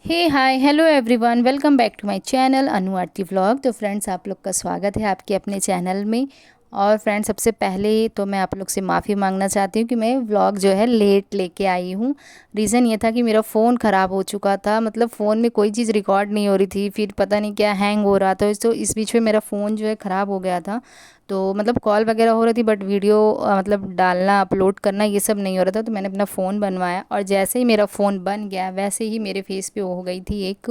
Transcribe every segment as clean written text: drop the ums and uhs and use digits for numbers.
Hey hi hello everyone, welcome back to my channel Anu Aarti vlog. तो friends, आप लोग का स्वागत है आपके अपने चैनल में। और फ्रेंड्स, सबसे पहले तो मैं आप लोग से माफ़ी मांगना चाहती हूँ कि मैं व्लॉग जो है लेट लेके आई हूँ। रीज़न ये था कि मेरा फ़ोन ख़राब हो चुका था, मतलब फ़ोन में कोई चीज़ रिकॉर्ड नहीं हो रही थी, फिर पता नहीं क्या हैंग हो रहा था। तो इस बीच में मेरा फ़ोन जो है ख़राब हो गया था। तो मतलब कॉल वगैरह हो रही थी, बट वीडियो मतलब डालना अपलोड करना ये सब नहीं हो रहा था। तो मैंने अपना फ़ोन बनवाया, और जैसे ही मेरा फ़ोन बन गया वैसे ही मेरे फेस पे हो गई थी एक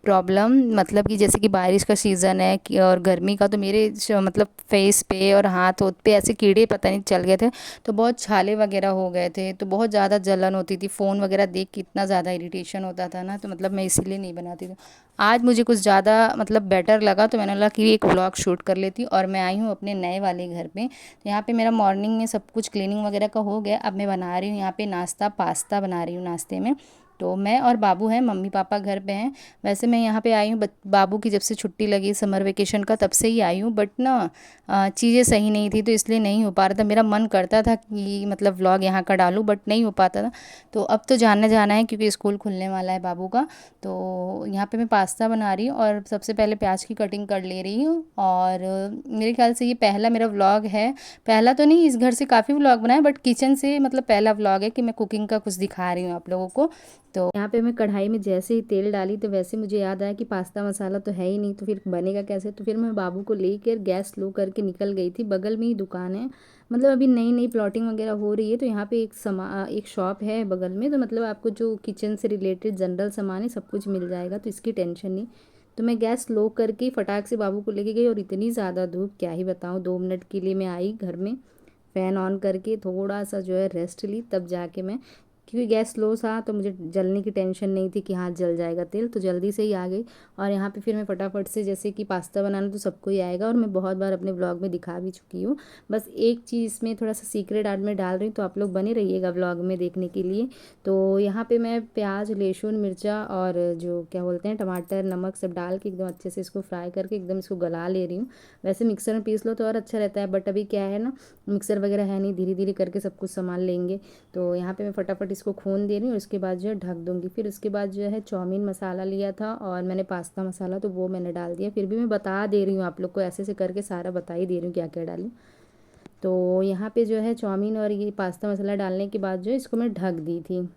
प्रॉब्लम। मतलब कि जैसे कि बारिश का सीज़न है और गर्मी का, तो मेरे मतलब फेस पे और हाथ होत पे ऐसे कीड़े पता नहीं चल गए थे। तो बहुत छाले वगैरह हो गए थे, तो बहुत ज़्यादा जलन होती थी। फ़ोन वगैरह देख के इतना ज़्यादा इरिटेशन होता था ना, तो मतलब मैं इसीलिए नहीं बनाती थी। आज मुझे कुछ ज़्यादा मतलब बेटर लगा, तो मैंने लगा कि एक व्लॉग शूट कर लेती हूँ। और मैं आई हूँ अपने नए वाले घर पे। तो यहाँ पे मेरा मॉर्निंग में सब कुछ क्लीनिंग वगैरह का हो गया। अब मैं बना रही हूँ यहाँ पे नाश्ता, पास्ता बना रही हूँ नाश्ते में। तो मैं और बाबू हैं, मम्मी पापा घर पे हैं। वैसे मैं यहाँ पे आई हूँ बाबू की जब से छुट्टी लगी समर वेकेशन का, तब से ही आई हूँ। बट ना चीज़ें सही नहीं थी, तो इसलिए नहीं हो पा रहा था। मेरा मन करता था कि मतलब व्लॉग यहाँ का डालूँ, बट नहीं हो पाता था। तो अब तो जाना जाना है, क्योंकि स्कूल खुलने वाला है बाबू का। तो यहाँ पे मैं पास्ता बना रही हूँ, और सबसे पहले प्याज की कटिंग कर ले रही हूँ। और मेरे ख्याल से ये पहला मेरा व्लॉग है। पहला तो नहीं, इस घर से काफ़ी व्लॉग बनाए, बट किचन से मतलब पहला व्लॉग है कि मैं कुकिंग का कुछ दिखा रही हूँ आप लोगों को। तो यहाँ पे मैं कढ़ाई में जैसे ही तेल डाली, तो वैसे मुझे याद आया कि पास्ता मसाला तो है ही नहीं, तो फिर बनेगा कैसे। तो फिर मैं बाबू को लेकर गैस स्लो करके निकल गई थी। बगल में ही दुकान है, मतलब अभी नई नई प्लॉटिंग वगैरह हो रही है। तो यहाँ पे एक शॉप है बगल में, तो मतलब आपको जो किचन से रिलेटेड जनरल सामान है सब कुछ मिल जाएगा, तो इसकी टेंशन नहीं। तो मैं गैस स्लो करके फटाक से बाबू को लेके गई, और इतनी ज़्यादा धूप क्या ही बताऊँ। 2 मिनट के लिए मैं आई घर में, फ़ैन ऑन करके थोड़ा सा जो है रेस्ट ली, तब जाके मैं, क्योंकि गैस स्लो था तो मुझे जलने की टेंशन नहीं थी कि हाथ जल जाएगा तेल, तो जल्दी से ही आ गई। और यहाँ पे फिर मैं फटाफट से, जैसे कि पास्ता बनाना तो सबको ही आएगा, और मैं बहुत बार अपने व्लॉग में दिखा भी चुकी हूँ। बस एक चीज़ इसमें थोड़ा सा सीक्रेट ऐड में डाल रही हूँ, तो आप लोग बने रहिएगा व्लॉग में देखने के लिए। तो यहाँ पे मैं प्याज, लहसुन, मिर्चा और जो क्या बोलते हैं टमाटर, नमक सब डाल के एकदम अच्छे से इसको फ्राई करके एकदम इसको गला ले रही हूँ। वैसे मिक्सर में पीस लो तो और अच्छा रहता है, बट अभी क्या है ना, मिक्सर वगैरह है नहीं, धीरे धीरे करके सब कुछ सामान लेंगे। तो यहाँ पे मैं फटाफट इसको खून दे रही हूँ, और उसके बाद जो है ढक दूँगी। फिर उसके बाद जो है चाउमीन मसाला लिया था, और मैंने पास्ता मसाला, तो वो मैंने डाल दिया। फिर भी मैं बता दे रही हूँ आप लोग को, ऐसे ऐसे करके सारा बता ही दे रही हूँ क्या क्या डालूँ। तो यहाँ पे जो है चाउमीन और ये पास्ता मसाला डालने के बाद जो है इसको मैं ढक दी थी।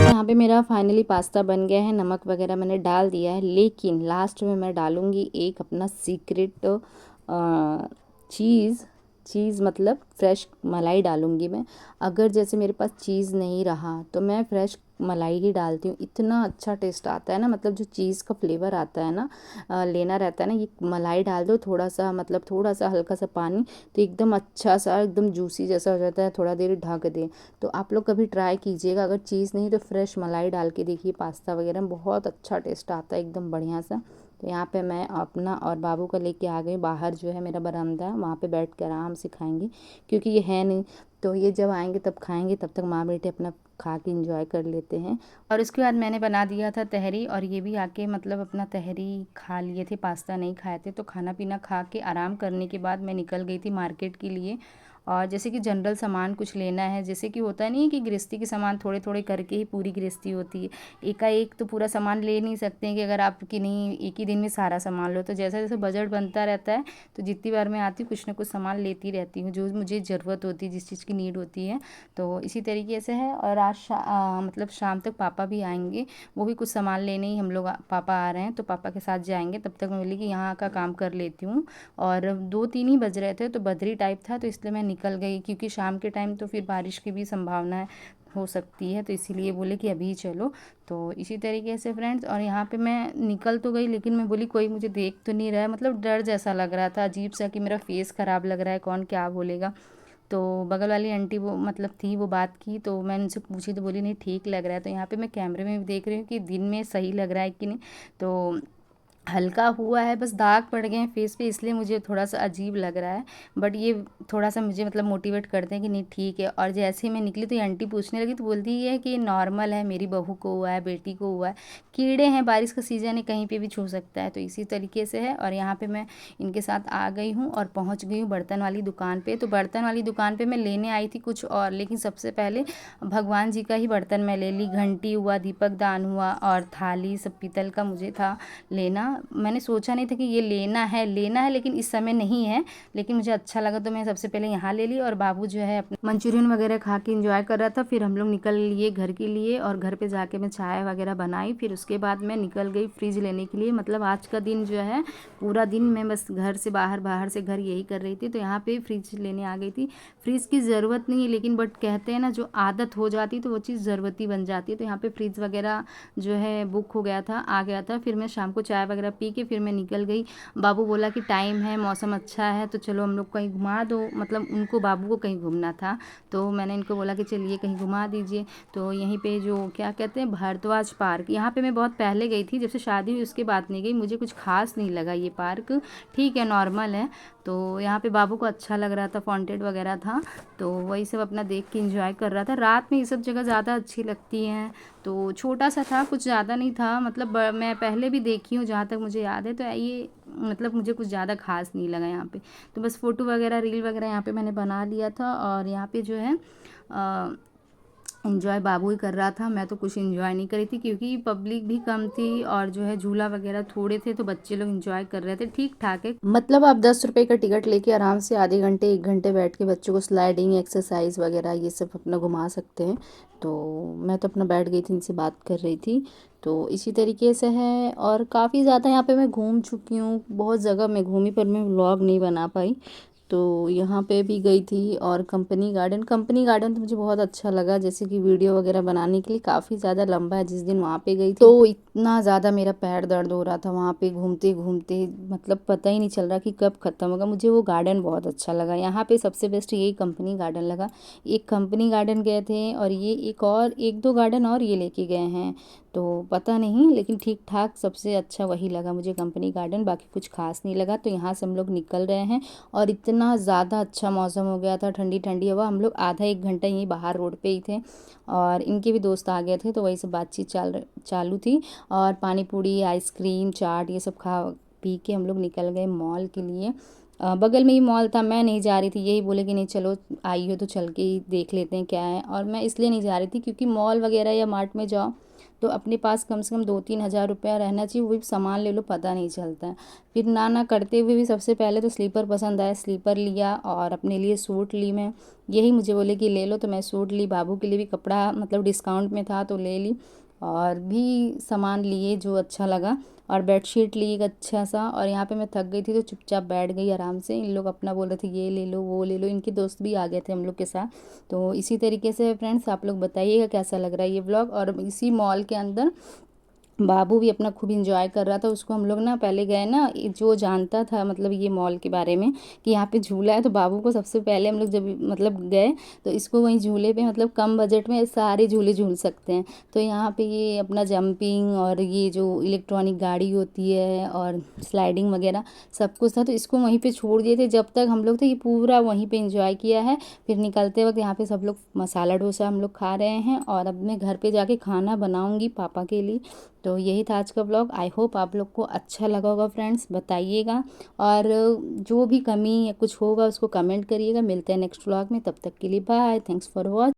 यहाँ पे मेरा फाइनली पास्ता बन गया है, नमक वगैरह मैंने डाल दिया है। लेकिन लास्ट में मैं डालूँगी एक अपना सीक्रेट चीज़। चीज़ मतलब फ्रेश मलाई डालूँगी मैं। अगर जैसे मेरे पास चीज़ नहीं रहा तो मैं फ्रेश मलाई ही डालती हूँ। इतना अच्छा टेस्ट आता है ना, मतलब जो चीज़ का फ्लेवर आता है ना, लेना रहता है ना, ये मलाई डाल दो थोड़ा सा, मतलब थोड़ा सा हल्का सा पानी, तो एकदम अच्छा सा एकदम जूसी जैसा हो जाता है। थोड़ा देर ढक दें। तो आप लोग कभी ट्राई कीजिएगा, अगर चीज़ नहीं तो फ्रेश मलाई डाल के देखिए पास्ता वगैरह में, बहुत अच्छा टेस्ट आता है एकदम बढ़िया सा। तो यहाँ पे मैं अपना और बाबू का लेके आ गई बाहर, जो है मेरा बरामदा है, वहाँ पे बैठ के आराम से खाएंगे, क्योंकि ये है नहीं। तो ये जब आएंगे तब खाएंगे, तब तक माँ बेटे अपना खा के इंजॉय कर लेते हैं। और उसके बाद मैंने बना दिया था तहरी, और ये भी आके मतलब अपना तहरी खा लिए थे, पास्ता नहीं खाए थे। तो खाना पीना खा के आराम करने के बाद मैं निकल गई थी मार्केट के लिए। और जैसे कि जनरल सामान कुछ लेना है, जैसे कि होता नहीं है कि गृहस्थी के सामान थोड़े थोड़े करके ही पूरी गृहस्थी होती है। एकाएक तो पूरा सामान ले नहीं सकते हैं कि अगर आप कि नहीं एक ही दिन में सारा सामान लो। तो जैसा जैसे बजट बनता रहता है, तो जितनी बार मैं आती हूँ कुछ ना कुछ सामान लेती रहती हूँ, जो मुझे ज़रूरत होती है, जिस चीज़ की नीड होती है। तो इसी तरीके से है। और आज मतलब शाम तक पापा भी आएंगे, वो भी कुछ सामान लेने ही हम लोग पापा आ रहे हैं, तो पापा के साथ जाएंगे। तब तक मैं बोली कि यहाँ का काम कर लेती हूँ। और 2-3 ही बज रहे थे, तो बदरी टाइप था, तो इसलिए मैं निकल गई, क्योंकि शाम के टाइम तो फिर बारिश की भी संभावना हो सकती है, तो इसीलिए बोले कि अभी चलो। तो इसी तरीके से फ्रेंड्स, और यहाँ पे मैं निकल तो गई, लेकिन मैं बोली कोई मुझे देख तो नहीं रहा है, मतलब डर जैसा लग रहा था, अजीब सा कि मेरा फेस ख़राब लग रहा है, कौन क्या बोलेगा। तो बगल वाली आंटी वो मतलब थी, वो बात की, तो मैंने उनसे पूछी, तो बोली नहीं ठीक लग रहा है। तो यहाँ पे मैं कैमरे में भी देख रही हूँ कि दिन में सही लग रहा है कि नहीं। तो हल्का हुआ है, बस दाग पड़ गए हैं फेस पे, इसलिए मुझे थोड़ा सा अजीब लग रहा है। बट ये थोड़ा सा मुझे मतलब मोटिवेट करते हैं कि नहीं ठीक है। और जैसे ही मैं निकली तो ये आंटी पूछने लगी, तो बोलती है कि ये नॉर्मल है, मेरी बहू को हुआ है, बेटी को हुआ है, कीड़े हैं, बारिश का सीज़न है, कहीं पे भी छू सकता है। तो इसी तरीके से है। और यहाँ पे मैं इनके साथ आ गई हूँ और पहुँच गई हूँ बर्तन वाली दुकान पे। तो बर्तन वाली दुकान पे मैं लेने आई थी कुछ और, लेकिन सबसे पहले भगवान जी का ही बर्तन मैं ले ली। घंटी हुआ, दीपक दान हुआ और थाली सब पीतल का मुझे था लेना। मैंने सोचा नहीं था कि ये लेना है, लेकिन इस समय नहीं है, लेकिन मुझे अच्छा लगा तो मैं सबसे पहले यहाँ ले ली। और बाबू जो है अपना मंचूरियन वगैरह खा के इंजॉय कर रहा था। फिर हम लोग निकल लिए घर के लिए, और घर पे जाके मैं चाय वगैरह बनाई। फिर उसके बाद मैं निकल गई फ्रिज लेने के लिए। मतलब आज का दिन जो है पूरा दिन मैं बस घर से बाहर, बाहर से घर यही कर रही थी। तो यहाँ पे फ्रिज लेने आ गई थी। फ्रिज की ज़रूरत नहीं है, लेकिन बट कहते हैं ना, जो आदत हो जाती तो वो चीज़ ज़रूरत ही बन जाती है। तो यहाँ पे फ्रिज वगैरह जो है बुक हो गया था, आ गया था। फिर मैं शाम को चाय वगैरह पी के फिर मैं निकल गई। बाबू बोला कि टाइम है, मौसम अच्छा है, तो चलो हम लोग कहीं घुमा दो। मतलब उनको, बाबू को कहीं घूमना था, तो मैंने इनको बोला कि चलिए कहीं घुमा दीजिए। तो यहीं पे जो क्या कहते हैं, भारद्वाज पार्क, यहाँ पे मैं बहुत पहले गई थी, जब से शादी हुई उसके बाद नहीं गई। मुझे कुछ खास नहीं लगा ये पार्क, ठीक है नॉर्मल है। तो यहाँ पे बाबू को अच्छा लग रहा था, फाउंटेन वगैरह था, तो वही सब अपना देख के इंजॉय कर रहा था। रात में ये सब जगह ज़्यादा अच्छी लगती हैं। तो छोटा सा था, कुछ ज़्यादा नहीं था। मतलब मैं पहले भी देखी हूँ जहाँ तक मुझे याद है। तो ये मतलब मुझे कुछ ज़्यादा खास नहीं लगा यहाँ पे। तो बस फ़ोटो वगैरह, रील वगैरह यहाँ पे मैंने बना लिया था। और यहाँ पे जो है इन्जॉय बाबू ही कर रहा था, मैं तो कुछ इन्जॉय नहीं करी थी, क्योंकि पब्लिक भी कम थी और जो है झूला वगैरह थोड़े थे, तो बच्चे लोग इन्जॉय कर रहे थे, ठीक ठाक है। मतलब आप 10 रुपए का टिकट लेके आराम से आधे घंटे 1 घंटे बैठ के बच्चों को स्लाइडिंग, एक्सरसाइज वगैरह ये सब अपना घुमा सकते हैं। तो मैं तो अपना बैठ गई थी, इनसे बात कर रही थी। तो इसी तरीके से है। और काफ़ी ज़्यादा यहाँ पे मैं घूम चुकी हूँ, बहुत जगह मैं घूमी, पर मैं व्लॉग नहीं बना पाई। तो यहाँ पे भी गई थी। और कंपनी गार्डन तो मुझे बहुत अच्छा लगा, जैसे कि वीडियो वगैरह बनाने के लिए काफ़ी ज़्यादा लंबा है। जिस दिन वहाँ पे गई थी तो इतना ज़्यादा मेरा पैर दर्द हो रहा था वहाँ पे घूमते घूमते, मतलब पता ही नहीं चल रहा कि कब ख़त्म होगा। मुझे वो गार्डन बहुत अच्छा लगा। यहाँ पे सबसे बेस्ट यही कंपनी गार्डन लगा। एक कंपनी गार्डन गए थे, और ये एक दो गार्डन और ये लेके गए हैं, तो पता नहीं, लेकिन ठीक ठाक सबसे अच्छा वही लगा मुझे, कंपनी गार्डन। बाकी कुछ खास नहीं लगा। तो यहाँ से हम लोग निकल रहे हैं। और इतना ज़्यादा अच्छा मौसम हो गया था, ठंडी ठंडी हवा। हम लोग आधा 1 घंटा यहीं बाहर रोड पे ही थे, और इनके भी दोस्त आ गए थे, तो वही सब बातचीत चालू थी। और पानी पूरी, आइसक्रीम, चाट ये सब खा पी के हम लोग निकल गए मॉल के लिए। बगल में ही मॉल था, मैं नहीं जा रही थी, यही बोले कि नहीं चलो आई हो तो चल के ही देख लेते हैं क्या है। और मैं इसलिए नहीं जा रही थी क्योंकि मॉल वगैरह या मार्ट में जाओ तो अपने पास कम से कम 2-3 हज़ार रुपया रहना चाहिए, वो भी सामान ले लो पता नहीं चलता है। फिर ना करते हुए भी सबसे पहले तो स्लीपर पसंद आया, स्लीपर लिया। और अपने लिए सूट ली मैं, यही मुझे बोले कि ले लो, तो मैं सूट ली। बाबू के लिए भी कपड़ा मतलब डिस्काउंट में था तो ले ली। और भी सामान लिए जो अच्छा लगा। और बेडशीट ली एक अच्छा सा। और यहाँ पे मैं थक गई थी तो चुपचाप बैठ गई आराम से। इन लोग अपना बोल रहे थे ये ले लो वो ले लो, इनके दोस्त भी आ गए थे हम लोग के साथ। तो इसी तरीके से फ्रेंड्स आप लोग बताइएगा कैसा लग रहा है ये व्लॉग। और इसी मॉल के अंदर बाबू भी अपना खूब इंजॉय कर रहा था। उसको हम लोग ना पहले गए ना, जो जानता था मतलब ये मॉल के बारे में कि यहाँ पे झूला है, तो बाबू को सबसे पहले हम लोग जब मतलब गए तो इसको वहीं झूले पे, मतलब कम बजट में सारे झूले झूल सकते हैं। तो यहाँ पे ये अपना जंपिंग और ये जो इलेक्ट्रॉनिक गाड़ी होती है और स्लाइडिंग वगैरह सब कुछ था, तो इसको वहीं पे छोड़ दिए थे जब तक हम लोग थे। ये पूरा वहीं पे इंजॉय किया है। फिर निकलते वक्त यहाँ पे सब लोग मसाला डोसा हम लोग खा रहे हैं, और अपने घर पे जाके खाना बनाऊंगी पापा के लिए। तो यही था आज का ब्लॉग। आई होप आप लोग को अच्छा लगा होगा फ्रेंड्स, बताइएगा। और जो भी कमी या कुछ होगा उसको कमेंट करिएगा। मिलते हैं नेक्स्ट ब्लॉग में, तब तक के लिए बाय, थैंक्स फॉर वॉचिंग।